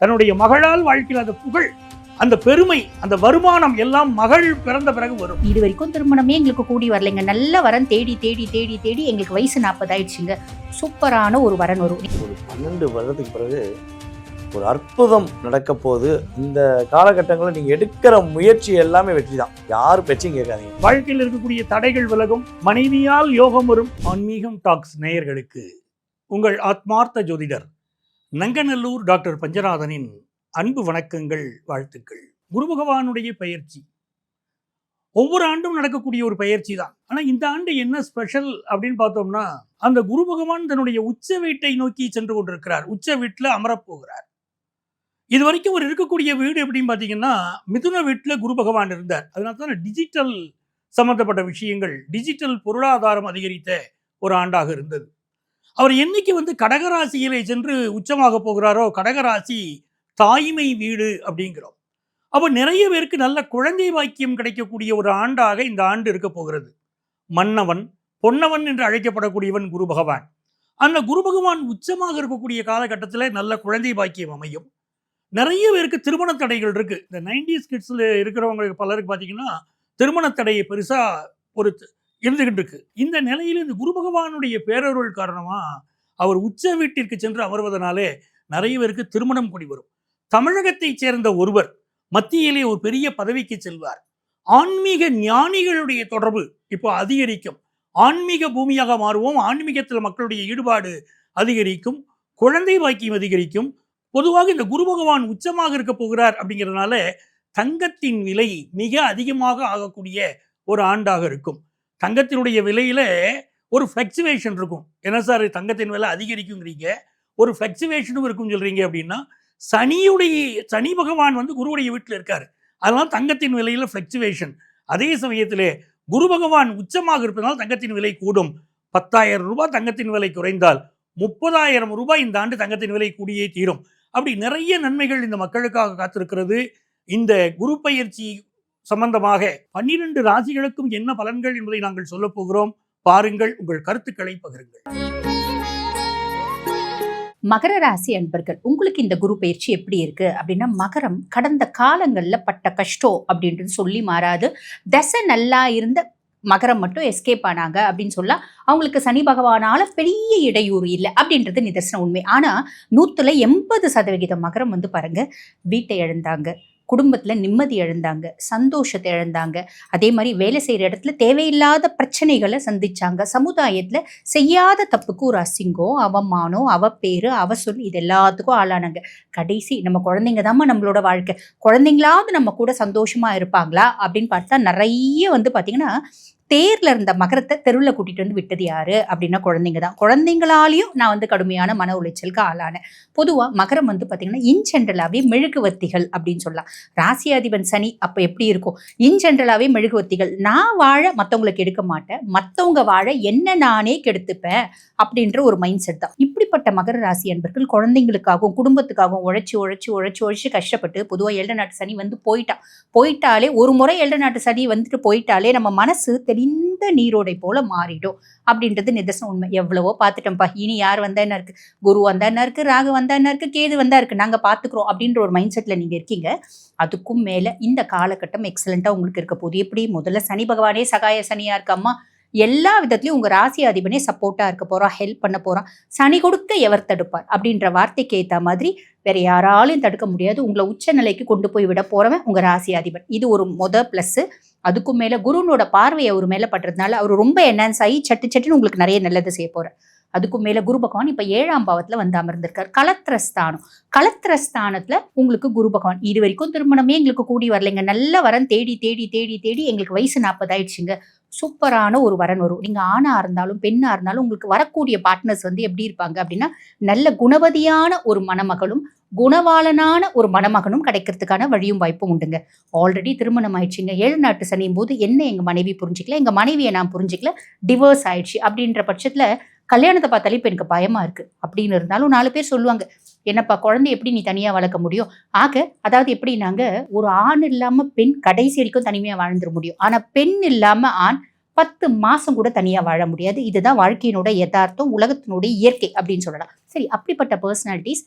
தன்னுடைய மகளால் வாழ்க்கையில் அந்த புகழ், அந்த பெருமை, அந்த வருமானம் எல்லாம் மகள் பிறந்த பிறகு வரும். இது வரைக்கும் திருமணமே எங்களுக்கு கூடி வரலைங்க. நல்ல வரன் தேடி தேடி தேடி தேடி எங்களுக்கு வயசு 40 ஆயிடுச்சுங்க. சூப்பரான ஒரு வரன் வரும். ஒரு 12 வருடத்துக்கு பிறகு ஒரு அற்புதம் நடக்க போது. இந்த காலகட்டங்களில் நீங்கள் எடுக்கிற முயற்சி எல்லாமே வெற்றி தான். யார் பேச்சையும் கேட்காதீங்க. வாழ்க்கையில் இருக்கக்கூடிய தடைகள் விலகும், மனைவியால் யோகம் வரும். ஆன்மீகம் டாக்ஸ் நேயர்களுக்கு உங்கள் ஆத்மார்த்த ஜோதிடர் நங்கநல்லூர் டாக்டர் பஞ்சநாதனின் அன்பு வணக்கங்கள், வாழ்த்துக்கள். குரு பகவானுடைய பயிற்சி ஒவ்வொரு ஆண்டும் நடக்கக்கூடிய ஒரு பயிற்சி தான். ஆனால் இந்த ஆண்டு என்ன ஸ்பெஷல் அப்படின்னு பார்த்தோம்னா, அந்த குரு பகவான் தன்னுடைய உச்ச வீட்டை நோக்கி சென்று கொண்டிருக்கிறார். உச்ச வீட்டில் அமரப்போகிறார். இது வரைக்கும் ஒரு இருக்கக்கூடிய வீடு எப்படின்னு பார்த்தீங்கன்னா, மிதுன வீட்டில் குரு பகவான் இருந்தார். அதனால தான் டிஜிட்டல் சம்பந்தப்பட்ட விஷயங்கள், டிஜிட்டல் பொருளாதாரம் அதிகரித்த ஒரு ஆண்டாக இருந்தது. அவர் என்னைக்கு கடகராசியிலே சென்று உச்சமாக போகிறாரோ, கடகராசி தாய்மை வீடு அப்படிங்கிறோம். அப்போ நிறைய பேருக்கு நல்ல குழந்தை பாக்கியம் கிடைக்கக்கூடிய ஒரு ஆண்டாக இந்த ஆண்டு இருக்க போகிறது. மன்னவன் பொன்னவன் என்று அழைக்கப்படக்கூடியவன் குரு பகவான். அந்த குரு பகவான் உச்சமாக இருக்கக்கூடிய காலகட்டத்தில் நல்ல குழந்தை பாக்கியம் அமையும். நிறைய பேருக்கு திருமண தடைகள் இருக்கு. இந்த 90s கிட்ஸில் இருக்கிறவங்களுக்கு பலருக்கு பார்த்தீங்கன்னா திருமண தடையை பெருசா ஒரு இருந்துகிட்டு இருக்கு. இந்த நிலையில் இந்த குரு பகவானுடைய பேரருள் காரணமா அவர் உச்ச வீட்டிற்கு சென்று அமர்வதனாலே நிறைய பேருக்கு திருமணம் கூடி வரும். தமிழகத்தை சேர்ந்த ஒருவர் மத்தியிலே ஒரு பெரிய பதவிக்கு செல்வார். ஆன்மீக ஞானிகளுடைய தொடர்பு இப்போ அதிகரிக்கும். ஆன்மீக பூமியாக மாறுவோம். ஆன்மீகத்தில் மக்களுடைய ஈடுபாடு அதிகரிக்கும். குழந்தை பாக்கியம் அதிகரிக்கும். பொதுவாக இந்த குரு பகவான் உச்சமாக இருக்க போகிறார் அப்படிங்கிறதுனால தங்கத்தின் விலை மிக அதிகமாக ஆகக்கூடிய ஒரு ஆண்டாக இருக்கும். தங்கத்தினுடைய விலையில ஒரு ஃப்ளக்சுவேஷன் இருக்கும். என்ன சார் தங்கத்தின் விலை அதிகரிக்குங்கிறீங்க, ஒரு ஃப்ளக்சுவேஷனும் இருக்கும் சொல்றீங்க அப்படின்னா, சனி பகவான் குருவுடைய வீட்டில் இருக்காரு. அதனால தங்கத்தின் விலையில ஃப்ளக்சுவேஷன். அதே சமயத்திலே குரு பகவான் உச்சமாக இருப்பதனால் தங்கத்தின் விலை கூடும். 10,000 ரூபாய் தங்கத்தின் விலை குறைந்தால் 30,000 ரூபாய் இந்த ஆண்டு தங்கத்தின் விலை கூடியே தீரும். அப்படி நிறைய நன்மைகள் இந்த மக்களுக்காக காத்திருக்கிறது. இந்த குரு பயிற்சி சம்பந்தமாக 12 ராசிகளுக்கும் என்ன பலன்கள் என்பதை நாங்கள் சொல்ல போகிறோம். பாருங்கள், உங்கள் கருத்துக்களை பகிருங்கள். மகர ராசி அன்பர்கள், உங்களுக்கு இந்த குரு பயிற்சி எப்படி இருக்கு அப்படின்னா, மகரம் கடந்த காலங்கள்ல பட்ட கஷ்டம் அப்படின்றது சொல்லி மாறாது. தசை நல்லா இருந்த மகரம் மட்டும் எஸ்கேப் ஆனாங்க அப்படின்னு சொல்ல, அவங்களுக்கு சனி பகவானால பெரிய இடையூறு இல்லை அப்படின்றது நிதர்சன உண்மை. ஆனா 180% மகரம் பாருங்க, வீட்டை இழந்தாங்க, குடும்பத்தில் நிம்மதி இழந்தாங்க, சந்தோஷத்தை இழந்தாங்க. அதே மாதிரி வேலை செய்கிற இடத்துல தேவையில்லாத பிரச்சனைகளை சந்திச்சாங்க. சமுதாயத்தில் செய்யாத தப்புக்கு ஒரு அசிங்கம், அவமானம், அவப்பேரு, அவசொல், இது எல்லாத்துக்கும் ஆளானாங்க. கடைசி நம்ம குழந்தைங்க தாம்மா நம்மளோட வாழ்க்கை, குழந்தைங்களாவது நம்ம கூட சந்தோஷமா இருப்பாங்களா அப்படின்னு பார்த்தா நிறைய பார்த்தீங்கன்னா, தேர்ல இருந்த மகரத்தை தெருவில் கூட்டிட்டு விட்டது யாரு அப்படின்னா குழந்தைங்க தான். குழந்தைங்களாலையும் நான் கடுமையான மன உளைச்சலுக்கு ஆளானேன். பொதுவாக மகரம் பார்த்தீங்கன்னா இன்ஜென்ரலாகவே மெழுகுவத்திகள் அப்படின்னு சொல்லலாம். ராசியாதிபன் சனி அப்போ எப்படி இருக்கும்? இன்ஜென்ரலாகவே மெழுகுவத்திகள். நான் வாழ மற்றவங்களுக்கு எடுக்க மாட்டேன், மற்றவங்க வாழ என்ன நானே கெடுத்துப்பேன் அப்படின்ற ஒரு மைண்ட் செட் தான். இப்படிப்பட்ட மகர ராசி அன்பர்கள் குழந்தைங்களுக்காகவும் குடும்பத்துக்காகவும் உழைச்சி உழைச்சி உழைச்சி உழைச்சி கஷ்டப்பட்டு, பொதுவாக 7 நாட்டு சனி போயிட்டாலே, ஒரு முறை 7 நாட்டு சனி போயிட்டாலே நம்ம மனசு தெளிந்த நீரோடை போல மாறிடும் அப்படின்றது நிதர்சன உண்மை. எவ்வளவோ பார்த்துட்டோம்ப்பா, இனி யார் வந்தா என்ன இருக்கு, குரு வந்தா என்ன இருக்கு, ராகு வந்தா என்ன இருக்கு, கேது வந்தா இருக்கு, நாங்க பாத்துக்கிறோம் அப்படின்ற ஒரு மைண்ட் செட்ல நீங்க இருக்கீங்க. அதுக்கும் மேல இந்த காலகட்டம் எக்ஸலண்டா உங்களுக்கு இருக்க போது. எப்படி? முதல்ல சனி பகவானே சகாய சனியா இருக்காமா, எல்லா விதத்திலையும் உங்க ராசி அதிபனே சப்போர்ட்டா இருக்க போறான், ஹெல்ப் பண்ண போறான். சனி கொடுக்க எவர் தடுப்பார் அப்படின்ற வார்த்தைக்கு ஏற்ற மாதிரி வேற யாராலையும் தடுக்க முடியாது. உங்களை உச்ச நிலைக்கு கொண்டு போய் விட போறவன் உங்க ராசி அதிபன். இது ஒரு பிளஸ். அதுக்கும் மேல குருனோட பார்வை அவர் மேல படுறதுனால அவர் ரொம்ப என்ஹான்ஸ் ஆகி சட்டுன்னு உங்களுக்கு நிறைய நல்லது செய்ய போறார். அதுக்கும் மேல குரு பகவான் இப்ப 7ஆம் பாவத்துல அமர்ந்திருக்கார். கலத்திரஸ்தானத்துல உங்களுக்கு குரு பகவான். இது வரைக்கும் திருமணமே எங்களுக்கு கூடி வரலைங்க. நல்ல வரன் தேடி தேடி தேடி தேடி எங்களுக்கு வயசு 40 ஆயிடுச்சுங்க. சூப்பரான ஒரு வரன் வரும். நீங்க ஆணா இருந்தாலும் பெண்ணா இருந்தாலும் உங்களுக்கு வரக்கூடிய பார்ட்னர்ஸ் எப்படி இருப்பாங்க அப்படின்னா, நல்ல குணவதியான ஒரு மணமகளும் குணவாளனான ஒரு மணமகனும் கிடைக்கிறதுக்கான வழியும் வாய்ப்பும் உண்டுங்க. ஆல்ரெடி திருமணம் ஆயிடுச்சுங்க, 7 நாட்டு சனியும் போது என்ன எங்க மனைவி புரிஞ்சிக்கல, எங்க மனைவியை நான் புரிஞ்சிக்கல, டிவோர்ஸ் ஆயிடுச்சு அப்படின்ற பட்சத்துல கல்யாணத்தை பார்த்தாலே இப்போ எனக்கு பயமா இருக்கு அப்படின்னு இருந்தாலும் 4 பேர் சொல்லுவாங்க, என்னப்பா குழந்தை எப்படி நீ தனியா வளர்க்க முடியும்? அதாவது எப்படின்னாங்க, ஒரு ஆண் இல்லாம பெண் கடைசி வரைக்கும் தனிமையா வாழ்ந்துட முடியும். ஆனா பெண் இல்லாம ஆண் 10 மாசம் கூட தனியா வாழ முடியாது. இதுதான் வாழ்க்கையினோட யதார்த்தம், உலகத்தினுடைய இயற்கை அப்படின்னு சொல்லலாம். சரி, அப்படிப்பட்ட பர்சனாலிட்டிஸ்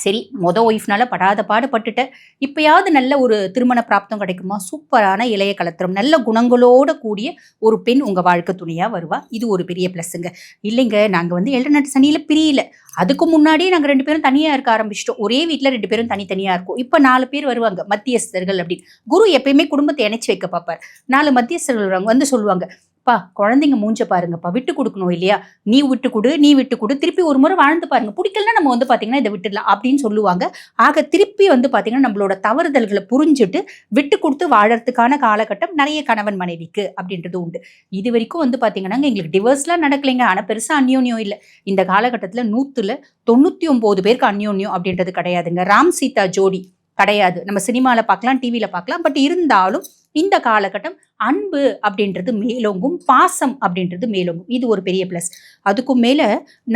சரி, ஒய்ஃப்னால படாத பாடுபட்டுட்டேன், இப்பயாவது நல்ல ஒரு திருமண பிராப்தம் கிடைக்குமா, சூப்பரான இளைய கலத்திரம் நல்ல குணங்களோட கூடிய ஒரு பெண் உங்க வாழ்க்கை துணையா வருவா. இது ஒரு பெரிய பிளஸ்ங்க. இல்லைங்க, நாங்க வந்து 7 நாட்டு சனியில பிரியல, அதுக்கு முன்னாடியே நாங்க 2 பேரும் தனியா இருக்க ஆரம்பிச்சிட்டோம். ஒரே வீட்ல 2 பேரும் தனித்தனியா இருக்கோம். இப்ப 4 பேர் வருவாங்க மத்தியஸ்தர்கள் அப்படின்னு. குரு எப்பயுமே குடும்பத்தை இணைச்சு வைக்க பார்ப்பார். 4 மத்தியஸ்தர்கள் வருவாங்க, வந்து சொல்லுவாங்க, பா குழந்தைங்க மூஞ்ச பாருங்கப்பா, விட்டு கொடுக்கணும் இல்லையா, நீ விட்டு கொடு, திருப்பி ஒரு முறை வாழ்ந்து பாருங்க, பிடிக்கலன்னா நம்ம வந்து பாத்தீங்கன்னா இதை விட்டுடலாம் அப்படின்னு சொல்லுவாங்க. ஆக திருப்பி வந்து பாத்தீங்கன்னா நம்மளோட தவறுதல்களை புரிஞ்சுட்டு விட்டு கொடுத்து வாழறதுக்கான காலகட்டம் நிறைய கணவன் மனைவிக்கு அப்படின்றது உண்டு. இது வரைக்கும் வந்து பாத்தீங்கன்னா எங்களுக்கு டிவோர்ஸ்லாம் நடக்கலைங்க, ஆனா பெருசா அந்யோன்யம் இல்லை. இந்த காலகட்டத்துல 199 பேருக்கு அந்யோன்யம் அப்படின்றது கிடையாதுங்க. ராம் சீதா ஜோடி கிடையாது. நம்ம சினிமால பார்க்கலாம், டிவியில பார்க்கலாம். பட் இருந்தாலும் இந்த காலகட்டம் அன்பு அப்படின்றது மேலோங்கும், பாசம் அப்படின்றது மேலோங்கும். இது ஒரு பெரிய பிளஸ். அதுக்கும் மேல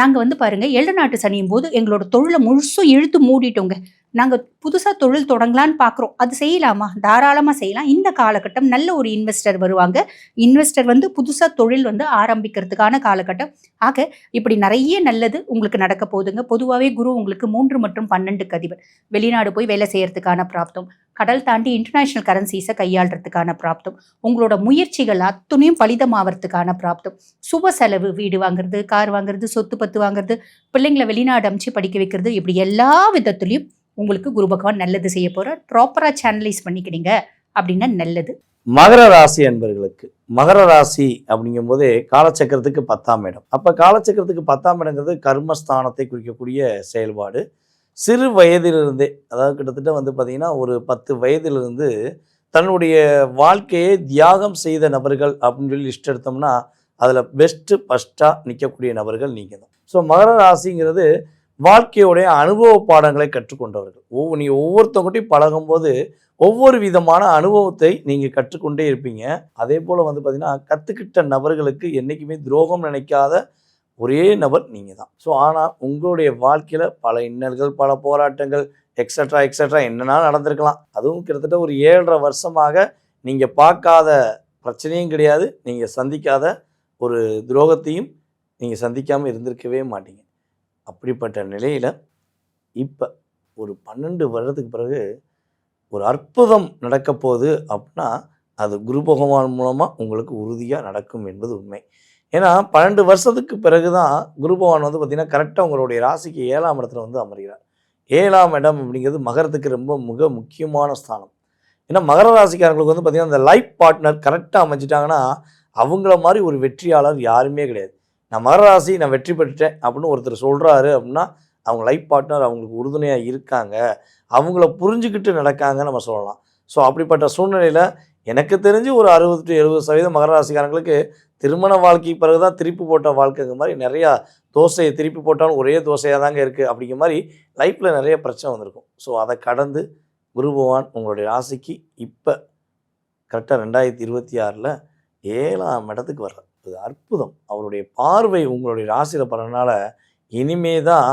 நாங்க வந்து பாருங்க 7 நாட்டு சனியும் போது எங்களோட தொழிலை முழுசும் இழுத்து மூடிட்டோங்க. நாங்க புதுசா தொழில் தொடங்கலான்னு பாக்குறோம். அது செய்யலாமா? தாராளமா செய்யலாம். இந்த காலகட்டம் நல்ல ஒரு இன்வெஸ்டர் வருவாங்க. இன்வெஸ்டர் வந்து புதுசா தொழில் வந்து ஆரம்பிக்கிறதுக்கான காலகட்டம். ஆக இப்படி நிறைய நல்லது உங்களுக்கு நடக்க போகுதுங்க. பொதுவாகவே குரு உங்களுக்கு 3 மற்றும் 12க்கு அதிபர். வெளிநாடு போய் வேலை செய்யறதுக்கான பிராப்தம், கடல் தாண்டி இன்டர்நேஷனல் கரன்சிஸை கையாளுறதுக்கான பிராப்தம், உங்களோட முயற்சிகள் அத்துணையும் பலிதமாகறதுக்கான பிராப்தம், சுப செலவு, வீடு வாங்குறது, கார் வாங்குறது, சொத்து பத்து வாங்குறது, பிள்ளைங்களை வெளிநாடு அமைச்சு படிக்க வைக்கிறது, இப்படி எல்லா விதத்துலையும் உங்களுக்கு குரு பகவான் நல்லது செய்ய போறார். ப்ராப்பரா சேனலைஸ் பண்ணிக்கிறீங்க அப்படின்னா நல்லது. மகர ராசி அன்பர்களுக்கு, மகர ராசி அப்படிங்கும் போதே காலச்சக்கரத்துக்கு 10ஆம் இடம். அப்ப காலச்சக்கரத்துக்கு 10ஆம் இடங்கிறது கர்மஸ்தானத்தை குறிக்கக்கூடிய செயல்பாடு. சிறு வயதிலிருந்தே, அதாவது கிட்டத்தட்ட வந்து பார்த்தீங்கன்னா ஒரு 10 வயதிலிருந்து தன்னுடைய வாழ்க்கையை தியாகம் செய்த நபர்கள் அப்படின்னு சொல்லி லிஸ்ட் எடுத்தோம்னா அதில் ஃபஸ்ட்டாக நிற்கக்கூடிய நபர்கள் நீங்கள் தான். ஸோ மகர ராசிங்கிறது வாழ்க்கையோடைய அனுபவ பாடங்களை கற்றுக்கொண்டவர்கள். நீங்கள் ஒவ்வொருத்தவங்ககிட்டையும் பழகும்போது ஒவ்வொரு விதமான அனுபவத்தை நீங்கள் கற்றுக்கொண்டே இருப்பீங்க. அதே போல் வந்து பார்த்திங்கன்னா கற்றுக்கிட்ட நபர்களுக்கு என்றைக்குமே துரோகம் நினைக்காத ஒரே நபர் நீங்கள் தான். ஸோ ஆனால் உங்களுடைய வாழ்க்கையில் பல இன்னல்கள், பல போராட்டங்கள், எக்ஸட்ரா என்னென்னாலும் நடந்திருக்கலாம். அதுவும் கிட்டத்தட்ட ஒரு 7.5 வருஷமாக நீங்கள் பார்க்காத பிரச்சனையும் கிடையாது, நீங்கள் சந்திக்காத ஒரு துரோகத்தையும் நீங்கள் சந்திக்காமல் இருந்திருக்கவே மாட்டீங்க. அப்படிப்பட்ட நிலையில் இப்போ ஒரு 12 வருடத்துக்கு பிறகு ஒரு அற்புதம் நடக்க போகுது அப்படின்னா அது குரு பகவான் மூலமாக உங்களுக்கு உறுதியாக நடக்கும் என்பது உண்மை. ஏன்னா 12 வருஷத்துக்கு பிறகு தான் குரு பகவான் வந்து பார்த்திங்கன்னா கரெக்டாக உங்களுடைய ராசிக்கு 7ஆம் இடத்துல வந்து அமர்கிறார். 7ஆம் இடம் அப்படிங்கிறது மகரத்துக்கு ரொம்ப மிக முக்கியமான ஸ்தானம். ஏன்னா மகர ராசிக்காரங்களுக்கு வந்து பார்த்திங்கன்னா அந்த லைஃப் பார்ட்னர் கரெக்டாக அமைச்சிட்டாங்கன்னா அவங்கள மாதிரி ஒரு வெற்றியாளர் யாருமே கிடையாது. நான் மகர ராசி, நான் வெற்றி பெற்றுட்டேன் அப்படின்னு ஒருத்தர் சொல்கிறாரு அப்படின்னா அவங்க லைஃப் பார்ட்னர் அவங்களுக்கு உறுதுணையாக இருக்காங்க, அவங்கள புரிஞ்சுக்கிட்டு நடக்காங்கன்னு நம்ம சொல்லலாம். ஸோ அப்படிப்பட்ட சூழ்நிலையில் எனக்கு தெரிஞ்சு ஒரு 60-70% மகர ராசிக்காரங்களுக்கு திருமண வாழ்க்கை பிறகு தான் திருப்பி போட்ட வாழ்க்கைங்கிற மாதிரி நிறையா தோசையை திருப்பி போட்டாலும் ஒரே தோசையாக தாங்க இருக்குது அப்படிங்கிற மாதிரி லைஃப்பில் நிறைய பிரச்சனை வந்திருக்கும். ஸோ அதை கடந்து குரு பகவான் உங்களுடைய ராசிக்கு இப்போ கரெக்டாக 2026 7ஆம் இடத்துக்கு வர்றார். இது அற்புதம். அவருடைய பார்வை உங்களுடைய ராசியில் படுறதுனால இனிமே தான்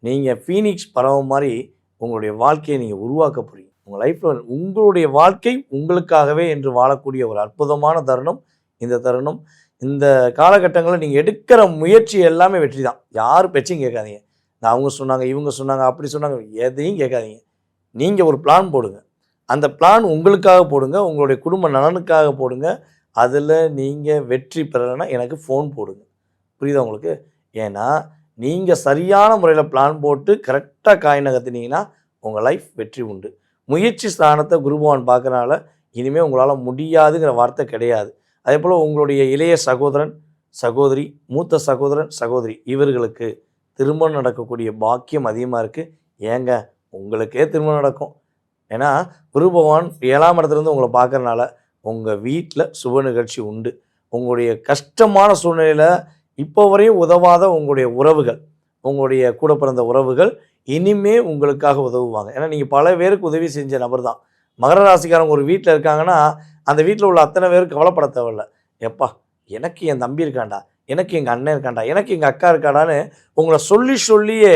நீங்கள் ஃபீனிக்ஸ் பறவை மாதிரி உங்களுடைய வாழ்க்கையை நீங்கள் உருவாக்க போகிறீங்க. உங்கள் லைஃப்பில் உங்களுடைய வாழ்க்கை உங்களுக்காகவே என்று வாழக்கூடிய ஒரு அற்புதமான தருணம் இந்த தருணம். இந்த காலகட்டங்களில் நீங்கள் எடுக்கிற முயற்சி எல்லாமே வெற்றி தான். யார் பேச்சையும் கேட்காதீங்க. நான் அவங்க சொன்னாங்க, இவங்க சொன்னாங்க, அப்படி சொன்னாங்க, எதையும் கேட்காதீங்க. நீங்கள் ஒரு பிளான் போடுங்க. அந்த பிளான் உங்களுக்காக போடுங்க, உங்களுடைய குடும்ப நலனுக்காக போடுங்க. அதில் நீங்கள் வெற்றி பெறலைன்னா எனக்கு ஃபோன் போடுங்க. புரியுதா உங்களுக்கு? ஏன்னா நீங்கள் சரியான முறையில் பிளான் போட்டு கரெக்டாக காய் நகர்த்தினீங்கன்னா உங்கள் லைஃப் வெற்றி உண்டு. முயற்சி ஸ்தானத்தை குரு பகவான் பார்க்கறனால இனிமேல் உங்களால் முடியாதுங்கிற வார்த்தை கிடையாது. அதே போல் உங்களுடைய இளைய சகோதரன், சகோதரி, மூத்த சகோதரன், சகோதரி இவர்களுக்கு திருமணம் நடக்கக்கூடிய பாக்கியம் அதிகமாக இருக்குது. ஏங்க உங்களுக்கே திருமணம் நடக்கும். ஏன்னா குரு பகவான் 7ஆம் இடத்துலேருந்து உங்களை பார்க்கறனால உங்கள் வீட்டில் சுப நிகழ்ச்சி உண்டு. உங்களுடைய கஷ்டமான சூழ்நிலையில் இப்போ வரையும் உதவாத உங்களுடைய உறவுகள், உங்களுடைய கூட பிறந்த உறவுகள் இனிமே உங்களுக்காக உதவுவாங்க. ஏன்னா நீங்கள் பல பேருக்கு உதவி செஞ்ச நபர் தான். மகர ராசிக்காரங்க ஒரு வீட்டில் இருக்காங்கன்னா அந்த வீட்டில் உள்ள அத்தனை பேருக்கு கவலைப்பட தேவையில்லை. எப்பா எனக்கு என் தம்பி இருக்காண்டா, எனக்கு எங்கள் அண்ணன் இருக்காண்டா, எனக்கு எங்கள் அக்கா இருக்காடான்னு உங்களை சொல்லியே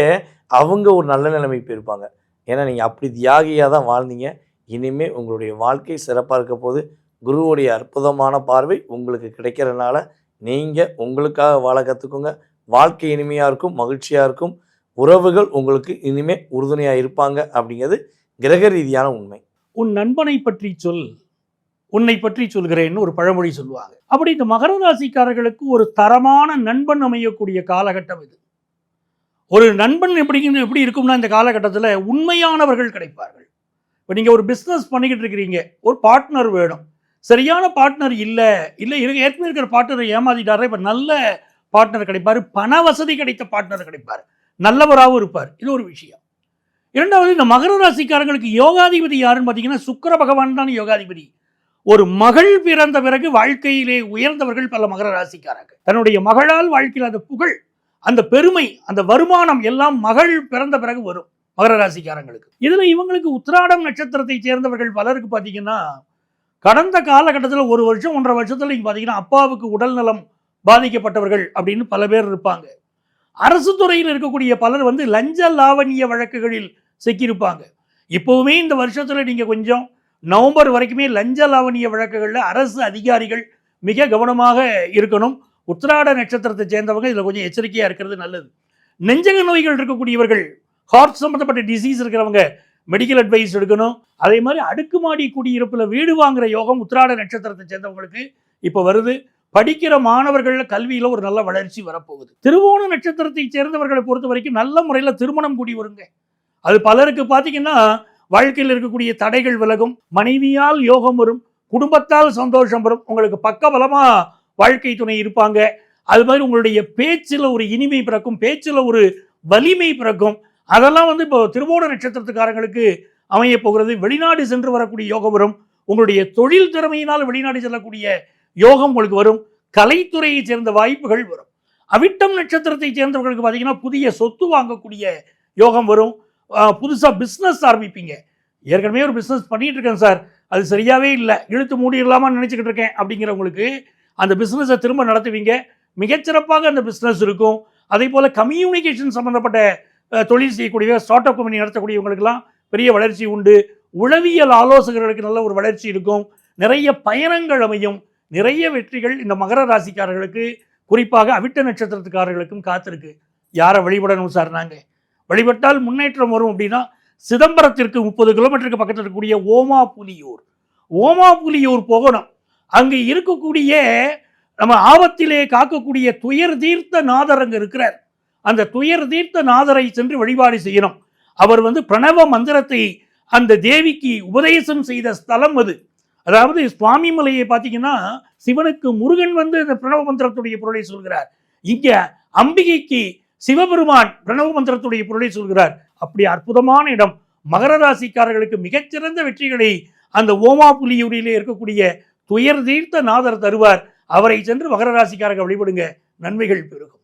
அவங்க ஒரு நல்ல நிலைமைக்கு போயிருப்பாங்க. ஏன்னா நீங்கள் அப்படி தியாகியாக தான் வாழ்ந்தீங்க. இனிமேல் உங்களுடைய வாழ்க்கை சிறப்பாக இருக்க போது. குருவுடைய அற்புதமான பார்வை உங்களுக்கு கிடைக்கிறதுனால நீங்கள் உங்களுக்காக வாழ கற்றுக்குங்க. வாழ்க்கை இனிமையாக இருக்கும், மகிழ்ச்சியாக இருக்கும். உறவுகள் உங்களுக்கு இனிமே உறுதுணையாக இருப்பாங்க அப்படிங்கிறது கிரக ரீதியான உண்மை. உன் நண்பனை பற்றி சொல், உன்னை பற்றி சொல்கிறேன்னு ஒரு பழமொழி சொல்லுவாங்க. அப்படி இந்த மகர ராசிக்காரர்களுக்கு ஒரு தரமான நண்பன் அமையக்கூடிய காலகட்டம் இது. ஒரு நண்பன் எப்படி இருக்கும்னா இந்த காலகட்டத்தில் உண்மையானவர்கள் கிடைப்பார்கள். இப்போ நீங்கள் ஒரு பிஸ்னஸ் பண்ணிக்கிட்டு இருக்கிறீங்க, ஒரு பார்ட்னர் வேணும். சரியான பார்ட்னர் இல்லை ஏற்கனவே இருக்கிற பார்ட்னர் ஏமாத்திட்டாரு. இப்போ நல்ல பார்ட்னர் கிடைப்பார், பண வசதி கிடைத்த பார்ட்னர் கிடைப்பார், நல்லவராகவும் இருப்பார். இது ஒரு விஷயம். இரண்டாவது, இந்த மகர ராசிக்காரங்களுக்கு யோகாதிபதி யாருன்னு பார்த்தீங்கன்னா சுக்கிர பகவான் தான் யோகாதிபதி. ஒரு மகள் பிறந்த பிறகு வாழ்க்கையிலே உயர்ந்தவர்கள் பல மகர ராசிக்காரர்கள். தன்னுடைய மகளால் வாழ்க்கையில் அந்த புகழ், அந்த பெருமை, அந்த வருமானம் எல்லாம் மகள் பிறந்த பிறகு வரும் மகர ராசிக்காரங்களுக்கு. இதுல இவங்களுக்கு உத்திராடம் நட்சத்திரத்தை சேர்ந்தவர்கள் பலருக்கு பார்த்தீங்கன்னா கடந்த காலகட்டத்தில் 1 வருஷம் 1.5 வருஷத்துல நீங்க பார்த்தீங்கன்னா அப்பாவுக்கு உடல் நலம் பாதிக்கப்பட்டவர்கள் அப்படின்னு பல பேர் இருப்பாங்க. அரசு துறையில் இருக்கக்கூடிய பலர் லஞ்ச லாவணிய வழக்குகளில் சிக்கியிருப்பாங்க. இப்போவுமே இந்த வருஷத்துல நீங்க கொஞ்சம் நவம்பர் வரைக்குமே லஞ்ச லாவணிய வழக்குகளில் அரசு அதிகாரிகள் மிக கவனமாக இருக்கணும். உத்திராட நட்சத்திரத்தை சேர்ந்தவங்க இதில் கொஞ்சம் எச்சரிக்கையாக இருக்கிறது நல்லது. நெஞ்சக நோய்கள் இருக்கக்கூடியவர்கள், ஹார்ட் சம்மந்தப்பட்ட டிசீஸ் இருக்கிறவங்க மெடிக்கல் அட்வைஸ் எடுக்கணும். அதே மாதிரி அடுக்குமாடி குடியிருப்பில் வீடு வாங்குற யோகம் உத்திராட நட்சத்திரத்தை சேர்ந்தவங்களுக்கு இப்போ வருது. படிக்கிற மாணவர்கள் கல்வியில் ஒரு நல்ல வளர்ச்சி வரப்போகுது. திருவோண நட்சத்திரத்தை சேர்ந்தவர்களை பொறுத்த வரைக்கும் நல்ல முறையில் திருமணம் கூடி வருங்க. அது பலருக்கு பார்த்தீங்கன்னா வாழ்க்கையில் இருக்கக்கூடிய தடைகள் விலகும், மனைவியால் யோகம் வரும், குடும்பத்தால் சந்தோஷம் வரும், உங்களுக்கு பக்கபலமா வாழ்க்கை துணை இருப்பாங்க. அது மாதிரி உங்களுடைய பேச்சில் ஒரு இனிமை பிறக்கும், பேச்சில் ஒரு வலிமை பிறக்கும். அதெல்லாம் இப்போ திருவோண நட்சத்திரத்துக்காரங்களுக்கு அமைய போகிறது. வெளிநாடு சென்று வரக்கூடிய யோகம் வரும். உங்களுடைய தொழில் திறமையினால் வெளிநாடு செல்லக்கூடிய யோகம் உங்களுக்கு வரும். கலைத்துறையை சேர்ந்த வாய்ப்புகள் வரும். அவிட்டம் நட்சத்திரத்தை சேர்ந்தவர்களுக்கு பார்த்தீங்கன்னா புதிய சொத்து வாங்கக்கூடிய யோகம் வரும். புதுசாக பிஸ்னஸ் ஆரம்பிப்பீங்க. ஏற்கனவே ஒரு பிஸ்னஸ் பண்ணிட்டு இருக்கேன் சார், அது சரியாகவே இல்லை, இழுத்து மூடிடலாமான்னு நினச்சிக்கிட்டு இருக்கேன் அப்படிங்கிறவங்களுக்கு அந்த பிஸ்னஸை திரும்ப நடத்துவீங்க. மிகச்சிறப்பாக அந்த பிஸ்னஸ் இருக்கும். அதே போல் கம்யூனிகேஷன் சம்மந்தப்பட்ட தொழில் செய்யக்கூடிய ஸ்டார்ட் அப் கம்பெனி நடத்தக்கூடியவங்களுக்கெல்லாம் பெரிய வளர்ச்சி உண்டு. உளவியல் ஆலோசகர்களுக்கு நல்ல ஒரு வளர்ச்சி இருக்கும். நிறைய பயணங்கள் அமையும். நிறைய வெற்றிகள் இந்த மகர ராசிக்காரர்களுக்கு, குறிப்பாக அவிட்ட நட்சத்திரத்துக்காரர்களுக்கும் காத்திருக்கு. யாரை வழிபடணும் சார்? நாங்கள் வழிபட்டால் முன்னேற்றம் வரும் அப்படின்னா சிதம்பரத்திற்கு 30 கிலோமீட்டருக்கு பக்கத்தில் இருக்கக்கூடிய ஓமாபுலியூர் போகணும். அங்கே இருக்கக்கூடிய நம்ம ஆபத்திலே காக்கக்கூடிய துயர் தீர்த்த நாதர் அங்கே இருக்கிறார். அந்த துயர் தீர்த்த நாதரை சென்று வழிபாடு செய்யணும். அவர் பிரணவ மந்திரத்தை அந்த தேவிக்கு உபதேசம் செய்த ஸ்தலம் அது. அதாவது சுவாமி மலையை பார்த்தீங்கன்னா சிவனுக்கு முருகன் இந்த பிரணவ மந்திரத்துடைய பொருளை சொல்கிறார். இங்க அம்பிகைக்கு சிவபெருமான் பிரணவ மந்திரத்துடைய பொருளை சொல்கிறார். அப்படி அற்புதமான இடம். மகர ராசிக்காரர்களுக்கு மிகச்சிறந்த வெற்றிகளை அந்த ஓமாபுலியூரிலே இருக்கக்கூடிய துயர் தீர்த்த நாதர் தருவார். அவரை சென்று மகர ராசிக்காரர்கள் வழிபடுங்க, நன்மைகள் பெருகும்.